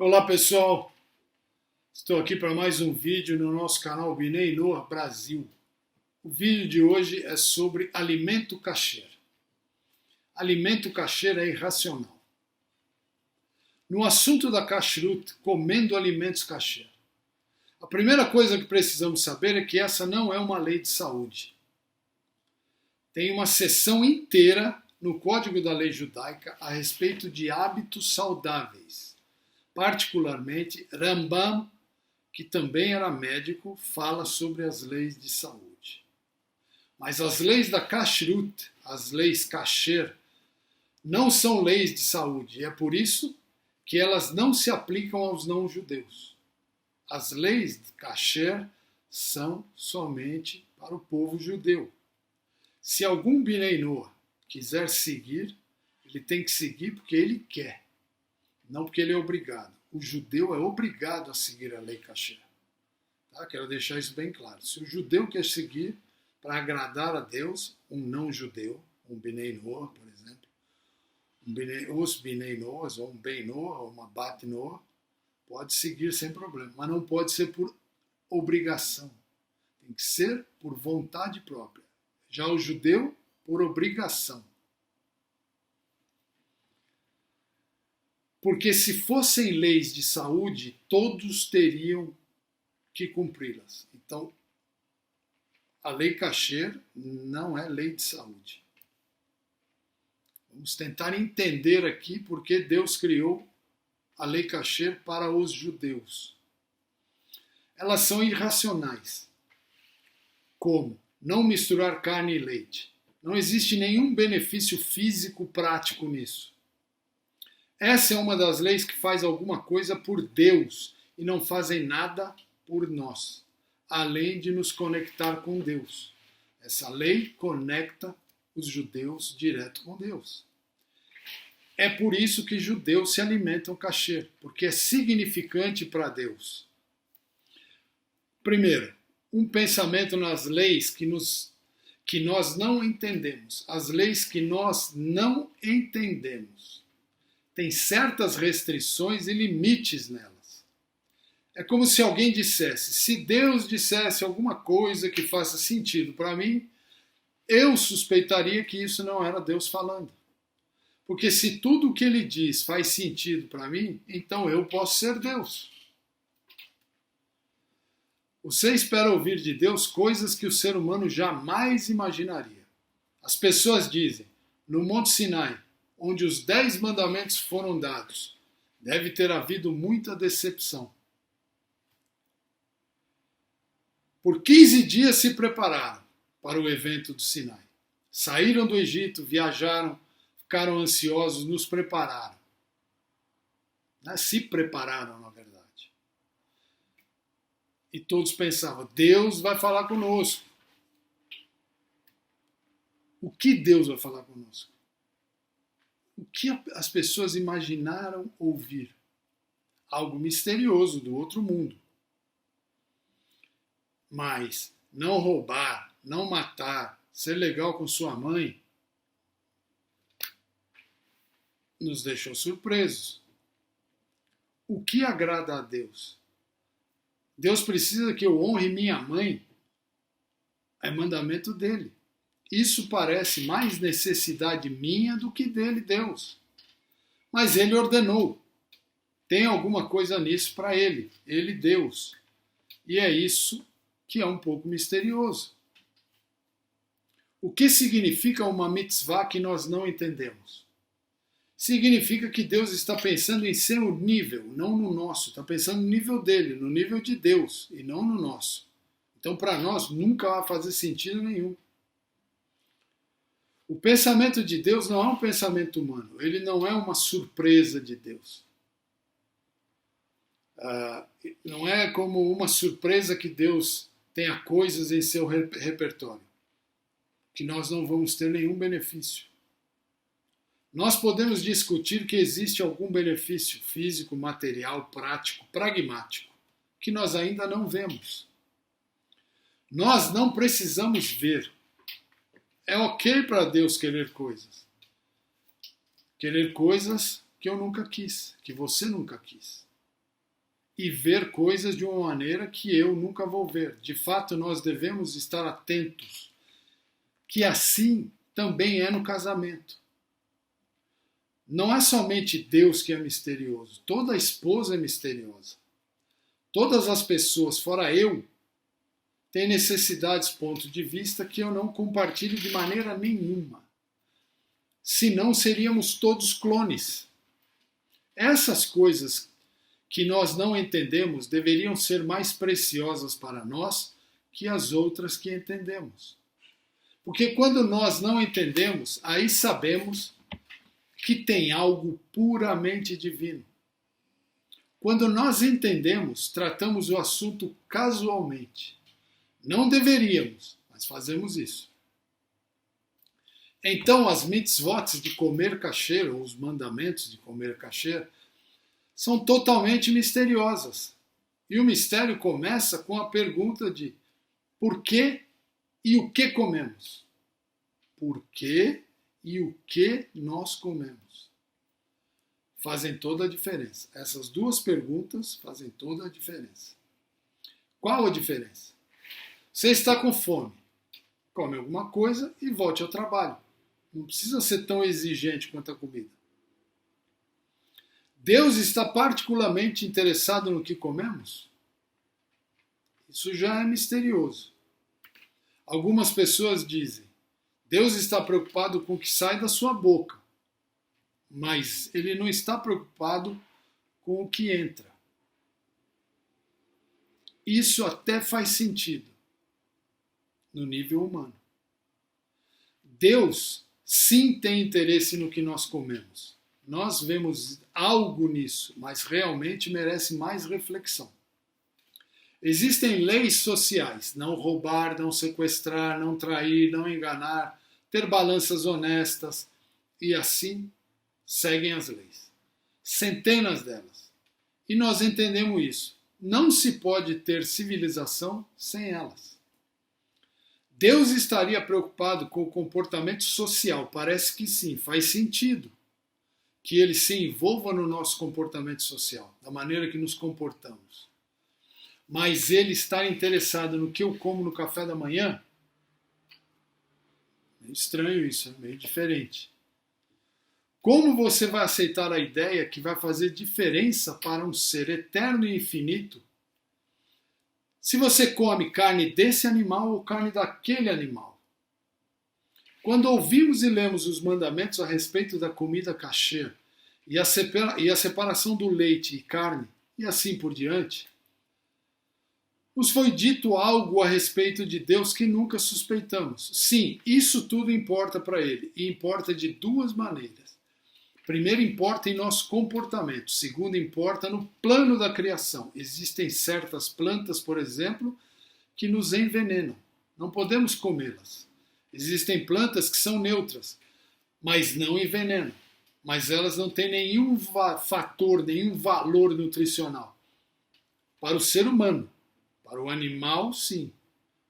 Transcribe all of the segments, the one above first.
Olá pessoal, estou aqui para mais um vídeo no nosso canal Binei Noah Brasil. O vídeo de hoje é sobre alimento kasher. Alimento kasher é irracional. No assunto da kashrut, comendo alimentos kasher, a primeira coisa que precisamos saber é que essa não é uma lei de saúde. Tem uma seção inteira no Código da Lei Judaica a respeito de hábitos saudáveis. Particularmente, Rambam, que também era médico, fala sobre as leis de saúde. Mas as leis da kashrut, as leis kasher, não são leis de saúde. E é por isso que elas não se aplicam aos não-judeus. As leis de kasher são somente para o povo judeu. Se algum Binei Noah quiser seguir, ele tem que seguir porque ele quer. Não porque ele é obrigado. O judeu é obrigado a seguir a lei kasher. Tá? Quero deixar isso bem claro. Se o judeu quer seguir para agradar a Deus, um não-judeu, um Binei Noah, por exemplo, os Binei Noahs, ou um Ben Noah, ou uma Bat Noah, pode seguir sem problema. Mas não pode ser por obrigação. Tem que ser por vontade própria. Já o judeu, por obrigação. Porque se fossem leis de saúde, todos teriam que cumpri-las. Então, a lei kasher não é lei de saúde. Vamos tentar entender aqui porque Deus criou a lei kasher para os judeus. Elas são irracionais. Como? Não misturar carne e leite. Não existe nenhum benefício físico prático nisso. Essa é uma das leis que faz alguma coisa por Deus e não fazem nada por nós, além de nos conectar com Deus. Essa lei conecta os judeus direto com Deus. É por isso que judeus se alimentam kasher, porque é significante para Deus. Primeiro, um pensamento nas leis que nós não entendemos. As leis que nós não entendemos. Tem certas restrições e limites nelas. É como se alguém dissesse, se Deus dissesse alguma coisa que faça sentido para mim, eu suspeitaria que isso não era Deus falando. Porque se tudo o que ele diz faz sentido para mim, então eu posso ser Deus. Você espera ouvir de Deus coisas que o ser humano jamais imaginaria. As pessoas dizem, no Monte Sinai, onde os 10 mandamentos foram dados, deve ter havido muita decepção. Por 15 dias se prepararam para o evento do Sinai. Saíram do Egito, viajaram, ficaram ansiosos, nos prepararam. Se prepararam, na verdade. E todos pensavam, Deus vai falar conosco. O que Deus vai falar conosco? O que as pessoas imaginaram ouvir? Algo misterioso do outro mundo. Mas não roubar, não matar, ser legal com sua mãe, nos deixou surpresos. O que agrada a Deus? Deus precisa que eu honre minha mãe? É mandamento dele. Isso parece mais necessidade minha do que dele, Deus. Mas ele ordenou. Tem alguma coisa nisso para ele, Deus. E é isso que é um pouco misterioso. O que significa uma mitzvah que nós não entendemos? Significa que Deus está pensando em seu nível, não no nosso. Está pensando no nível dele, no nível de Deus, e não no nosso. Então, para nós, nunca vai fazer sentido nenhum. O pensamento de Deus não é um pensamento humano. Ele não é uma surpresa de Deus. Não é como uma surpresa que Deus tenha coisas em seu repertório, que nós não vamos ter nenhum benefício. Nós podemos discutir que existe algum benefício físico, material, prático, pragmático, que nós ainda não vemos. Nós não precisamos ver. É ok para Deus querer coisas. Querer coisas que eu nunca quis, que você nunca quis. e ver coisas de uma maneira que eu nunca vou ver. De fato, nós devemos estar atentos, que assim também é no casamento. Não é somente Deus que é misterioso, toda esposa é misteriosa. Todas as pessoas, fora eu, têm necessidades, pontos de vista que eu não compartilho de maneira nenhuma. Senão seríamos todos clones. Essas coisas que nós não entendemos deveriam ser mais preciosas para nós que as outras que entendemos. Porque quando nós não entendemos, aí sabemos que tem algo puramente divino. Quando nós entendemos, tratamos o assunto casualmente. Não deveríamos, mas fazemos isso. Então, as mitzvot de comer kasher, ou os mandamentos de comer kasher, são totalmente misteriosas. E o mistério começa com a pergunta de por que e o que comemos? Por que e o que nós comemos? Fazem toda a diferença. Essas duas perguntas fazem toda a diferença. Qual a diferença? Você está com fome, come alguma coisa e volte ao trabalho. Não precisa ser tão exigente quanto a comida. Deus está particularmente interessado no que comemos? Isso já é misterioso. Algumas pessoas dizem, Deus está preocupado com o que sai da sua boca, mas Ele não está preocupado com o que entra. Isso até faz sentido no nível humano. Deus sim tem interesse no que nós comemos. Nós vemos algo nisso, mas realmente merece mais reflexão. Existem leis sociais, não roubar, não sequestrar, não trair, não enganar, ter balanças honestas, e assim seguem as leis. Centenas delas. E nós entendemos isso. Não se pode ter civilização sem elas. Deus estaria preocupado com o comportamento social? Parece que sim, faz sentido que Ele se envolva no nosso comportamento social, da maneira que nos comportamos. Mas Ele está interessado no que eu como no café da manhã? Meio estranho isso, é meio diferente. Como você vai aceitar a ideia que vai fazer diferença para um ser eterno e infinito se você come carne desse animal ou carne daquele animal? Quando ouvimos e lemos os mandamentos a respeito da comida kasher e a separação do leite e carne, e assim por diante, nos foi dito algo a respeito de Deus que nunca suspeitamos. Sim, isso tudo importa para Ele, e importa de duas maneiras. Primeiro, importa em nosso comportamento. Segundo, importa no plano da criação. Existem certas plantas, por exemplo, que nos envenenam. Não podemos comê-las. Existem plantas que são neutras, mas não envenenam. Mas elas não têm nenhum fator, nenhum valor nutricional. Para o ser humano. Para o animal, sim.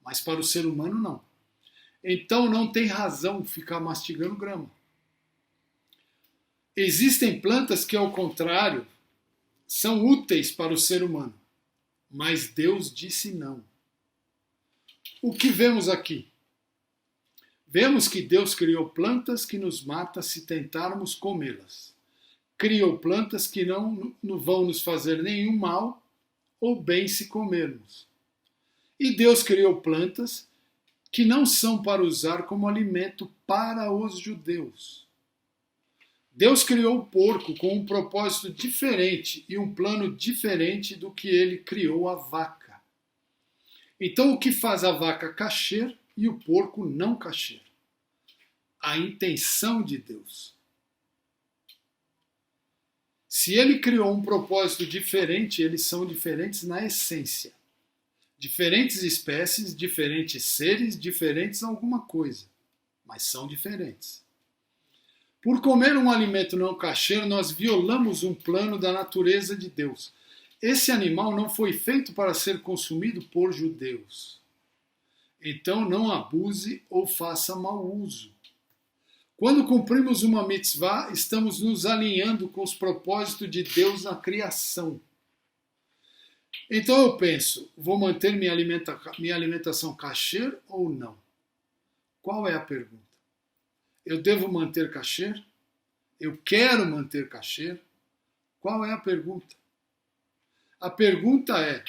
Mas para o ser humano, não. Então não tem razão ficar mastigando grama. Existem plantas que, ao contrário, são úteis para o ser humano. Mas Deus disse não. O que vemos aqui? Vemos que Deus criou plantas que nos matam se tentarmos comê-las. Criou plantas que não vão nos fazer nenhum mal ou bem se comermos. E Deus criou plantas que não são para usar como alimento para os judeus. Deus criou o porco com um propósito diferente e um plano diferente do que ele criou a vaca. Então, o que faz a vaca kasher e o porco não kasher? A intenção de Deus. Se ele criou um propósito diferente, eles são diferentes na essência. Diferentes espécies, diferentes seres, diferentes alguma coisa, mas são diferentes. Por comer um alimento não kasher, nós violamos um plano da natureza de Deus. Esse animal não foi feito para ser consumido por judeus. Então não abuse ou faça mau uso. Quando cumprimos uma mitzvah, estamos nos alinhando com os propósitos de Deus na criação. Então eu penso, vou manter minha alimentação kasher ou não? Qual é a pergunta? Eu devo manter kasher? Eu quero manter kasher? Qual é a pergunta? A pergunta é,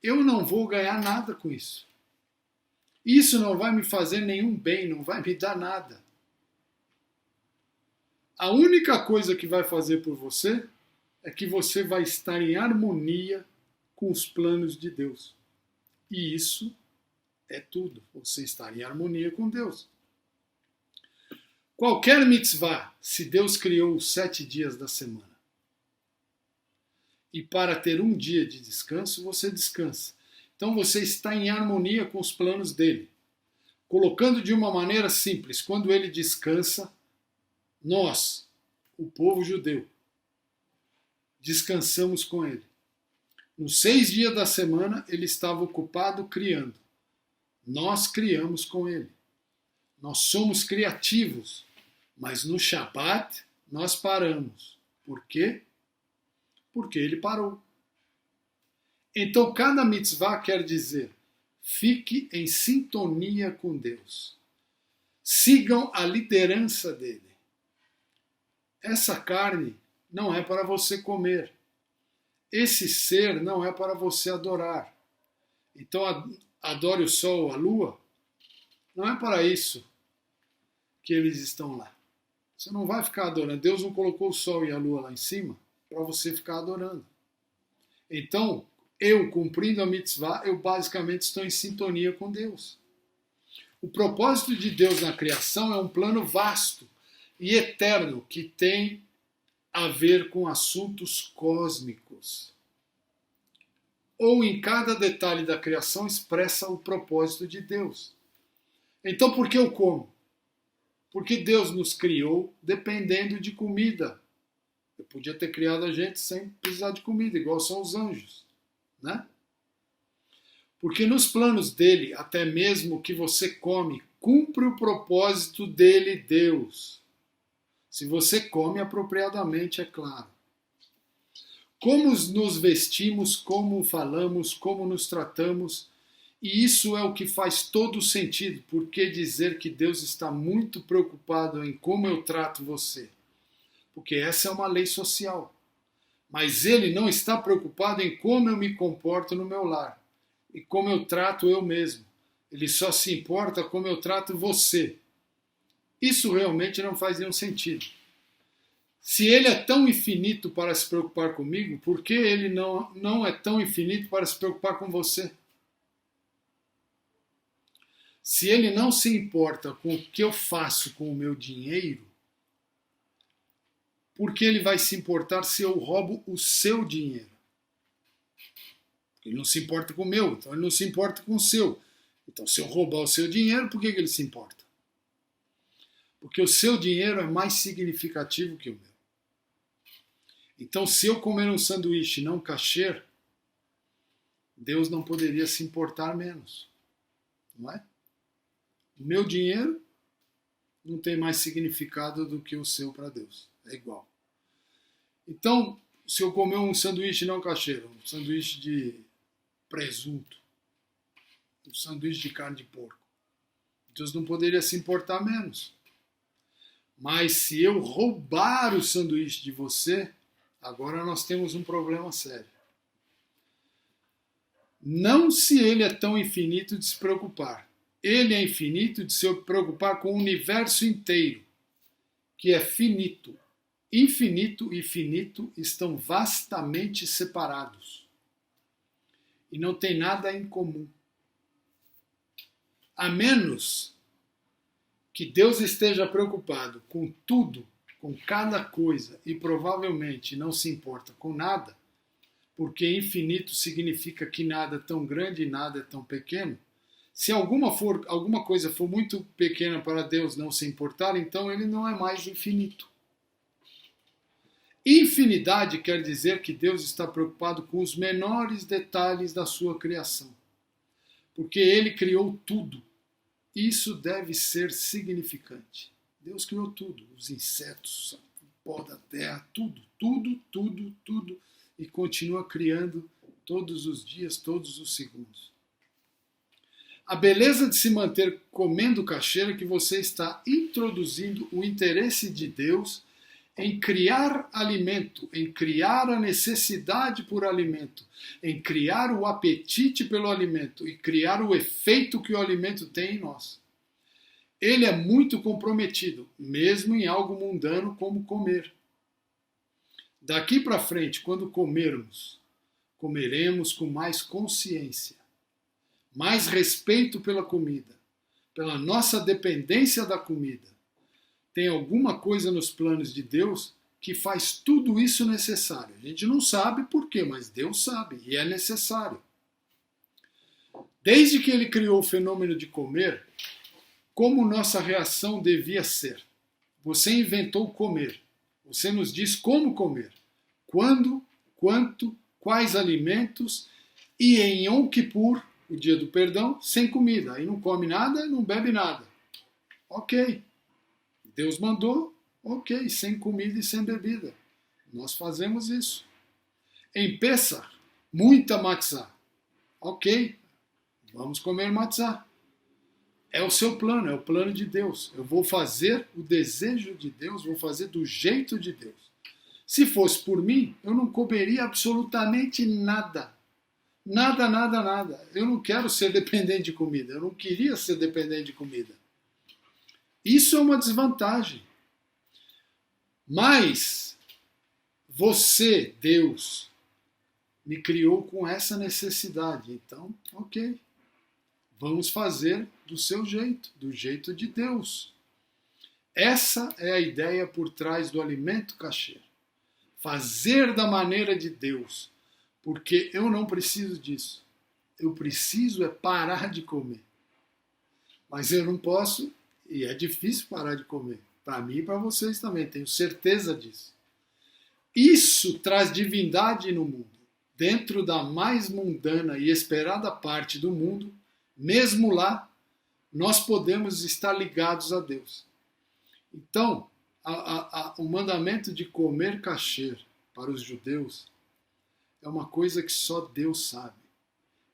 eu não vou ganhar nada com isso. Isso não vai me fazer nenhum bem, não vai me dar nada. A única coisa que vai fazer por você é que você vai estar em harmonia com os planos de Deus. E isso é tudo, você estar em harmonia com Deus. Qualquer mitzvah, se Deus criou os 7 dias da semana, e para ter um dia de descanso, você descansa. Então você está em harmonia com os planos dele. Colocando de uma maneira simples, quando ele descansa, nós, o povo judeu, descansamos com ele. Nos 6 dias da semana, ele estava ocupado criando. Nós criamos com ele. Nós somos criativos, mas no Shabat nós paramos. Por quê? Porque ele parou. Então cada mitzvah quer dizer, fique em sintonia com Deus. Sigam a liderança dele. Essa carne não é para você comer. Esse ser não é para você adorar. Então adore o sol, a lua. Não é para isso que eles estão lá. Você não vai ficar adorando. Deus não colocou o sol e a lua lá em cima para você ficar adorando. Então, eu cumprindo a mitzvah, eu basicamente estou em sintonia com Deus. O propósito de Deus na criação é um plano vasto e eterno que tem a ver com assuntos cósmicos. Ou em cada detalhe da criação expressa o propósito de Deus. Então por que eu como? Porque Deus nos criou dependendo de comida. Eu podia ter criado a gente sem precisar de comida, igual são os anjos, né? Porque nos planos dele, até mesmo o que você come, cumpre o propósito dele, Deus. Se você come apropriadamente, é claro. Como nos vestimos, como falamos, como nos tratamos, e isso é o que faz todo sentido. Por que dizer que Deus está muito preocupado em como eu trato você? Porque essa é uma lei social. Mas ele não está preocupado em como eu me comporto no meu lar e como eu trato eu mesmo. Ele só se importa como eu trato você. Isso realmente não faz nenhum sentido. Se ele é tão infinito para se preocupar comigo, por que ele não é tão infinito para se preocupar com você? Se ele não se importa com o que eu faço com o meu dinheiro, por que ele vai se importar se eu roubo o seu dinheiro? Ele não se importa com o meu, então ele não se importa com o seu. Então, se eu roubar o seu dinheiro, por que ele se importa? Porque o seu dinheiro é mais significativo que o meu. Então, se eu comer um sanduíche não kasher, Deus não poderia se importar menos. Não é? O meu dinheiro não tem mais significado do que o seu para Deus. É igual. Então, se eu comer um sanduíche não kasher, um sanduíche de presunto, um sanduíche de carne de porco, Deus não poderia se importar menos. Mas se eu roubar o sanduíche de você, agora nós temos um problema sério. Não se ele é tão infinito de se preocupar. Ele é infinito de se preocupar com o universo inteiro, que é finito. Infinito e finito estão vastamente separados. E não tem nada em comum. A menos que Deus esteja preocupado com tudo, com cada coisa, e provavelmente não se importa com nada, porque infinito significa que nada é tão grande e nada é tão pequeno. Se alguma coisa for muito pequena para Deus não se importar, então ele não é mais infinito. Infinidade quer dizer que Deus está preocupado com os menores detalhes da sua criação. Porque ele criou tudo. Isso deve ser significante. Deus criou tudo, os insetos, o pó da terra, tudo, e continua criando todos os dias, todos os segundos. A beleza de se manter comendo kasher é que você está introduzindo o interesse de Deus em criar alimento, em criar a necessidade por alimento, em criar o apetite pelo alimento e criar o efeito que o alimento tem em nós. Ele é muito comprometido, mesmo em algo mundano como comer. Daqui para frente, quando comermos, comeremos com mais consciência, mais respeito pela comida, pela nossa dependência da comida. Tem alguma coisa nos planos de Deus que faz tudo isso necessário. A gente não sabe por quê, mas Deus sabe e é necessário. Desde que ele criou o fenômeno de comer, como nossa reação devia ser? Você inventou comer. Você nos diz como comer, quando, quanto, quais alimentos e em Yom Kippur, o dia do perdão, sem comida. Aí não come nada, não bebe nada. Ok. Deus mandou, ok, sem comida e sem bebida. Nós fazemos isso. Em Pessah, muita matzah. Ok, vamos comer matzah. É o seu plano, é o plano de Deus. Eu vou fazer o desejo de Deus, vou fazer do jeito de Deus. Se fosse por mim, eu não comeria absolutamente nada. Nada, nada, nada. Eu não quero ser dependente de comida. Eu não queria ser dependente de comida. Isso é uma desvantagem. Mas você, Deus, me criou com essa necessidade. Então, ok. Vamos fazer do seu jeito, do jeito de Deus. Essa é a ideia por trás do alimento kasher. Fazer da maneira de Deus. Porque eu não preciso disso. Eu preciso é parar de comer. Mas eu não posso, e é difícil parar de comer. Para mim e para vocês também, tenho certeza disso. Isso traz divindade no mundo. Dentro da mais mundana e esperada parte do mundo, mesmo lá, nós podemos estar ligados a Deus. Então, o mandamento de comer kasher para os judeus é uma coisa que só Deus sabe.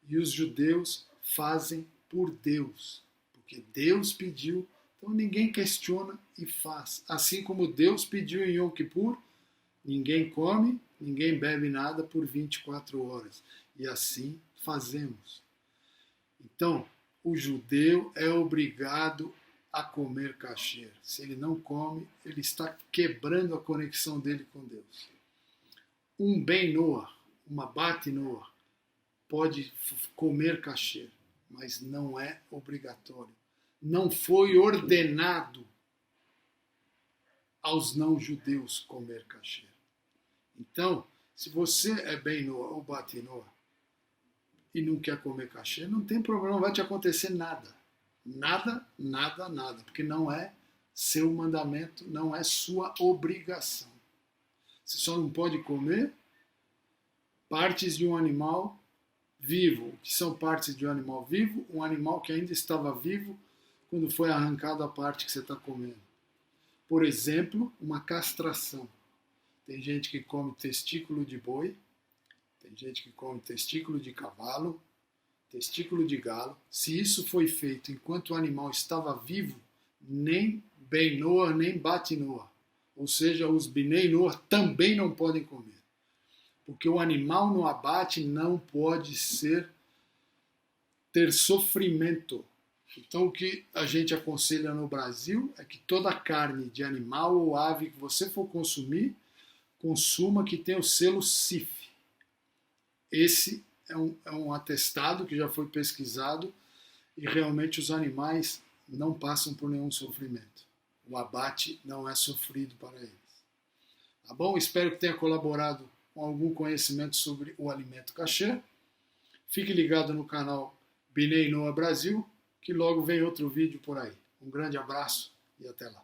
E os judeus fazem por Deus. Porque Deus pediu, então ninguém questiona e faz. Assim como Deus pediu em Yom Kippur, ninguém come, ninguém bebe nada por 24 horas. E assim fazemos. Então, o judeu é obrigado a comer kasher. Se ele não come, ele está quebrando a conexão dele com Deus. Um ben Noah, uma bat Noah, pode comer kasher, mas não é obrigatório. Não foi ordenado aos não-judeus comer kasher. Então, se você é ben Noah ou bat Noah e não quer comer kasher, não tem problema, não vai te acontecer nada. Nada, nada, nada, porque não é seu mandamento, não é sua obrigação. Você só não pode comer partes de um animal vivo. O que são partes de um animal vivo? Um animal que ainda estava vivo quando foi arrancado a parte que você está comendo. Por exemplo, uma castração. Tem gente que come testículo de boi, tem gente que come testículo de cavalo, testículo de galo. Se isso foi feito enquanto o animal estava vivo, nem ben Noah, nem bat Noah. Ou seja, os bnei Noah também não podem comer. Porque o animal no abate não pode ter sofrimento. Então o que a gente aconselha no Brasil é que toda carne de animal ou ave que você for consumir, consuma que tem o selo CIF. Esse é um atestado que já foi pesquisado e realmente os animais não passam por nenhum sofrimento. O abate não é sofrido para eles. Tá bom? Espero que tenha colaborado com algum conhecimento sobre o alimento kasher. Fique ligado no canal Bnei Noah Brasil, que logo vem outro vídeo por aí. Um grande abraço e até lá.